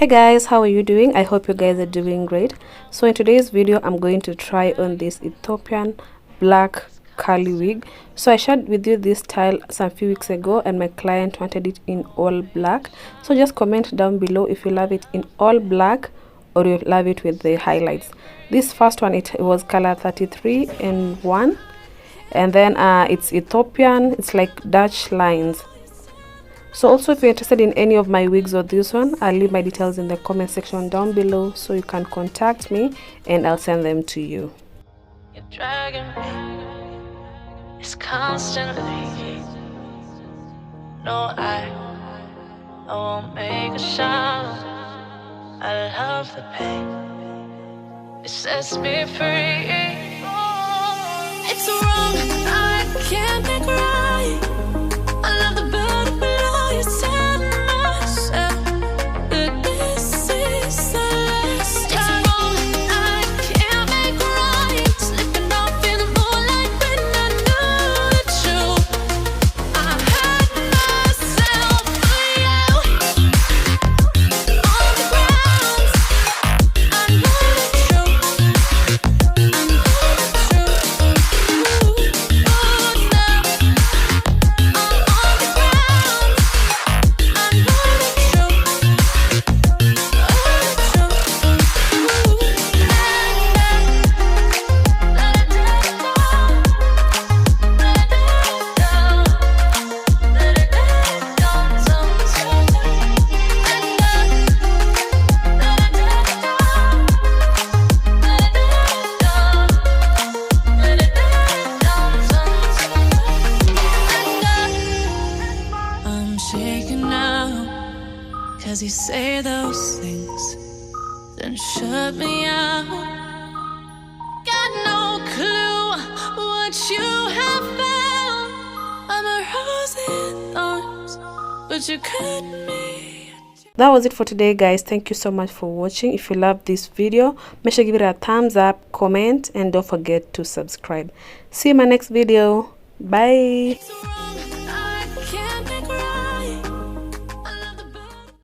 Hey guys, how are you doing? I hope you guys are doing great. So in today's video I'm going to try on this Ethiopian black curly wig. So I shared with you this style some few weeks ago and my client wanted it in all black. So just comment down below if you love it in all black or you love it with the highlights. This first one, it was color 33 and 1, and then it's Ethiopian, it's like Dutch lines. So also if you're interested in any of my wigs or this one, I'll leave my details in the comment section down below so you can contact me and I'll send them to you. You're dragging me, it's constantly. No, I won't make a sound. I love the pain, it sets me free. It's wrong, I can't make right. I love the bird below you, tell myself that this is the last time. It's wrong, I can't make right. Slipping off in the moonlight when I knew the truth. I hurt myself for you. On the ground, I know the truth. I know the truth. Ooh, now I'm on the ground. I know the truth. I'm shaking now, 'cause you say those things, then shut me out. Got no clue what you have found. I'm a rose in thorns, but you cut me. That was it for today guys. Thank you so much for watching. If you loved this video, make sure to give it a thumbs up, comment, and don't forget to subscribe. See you in my next video. Bye. It's wrong.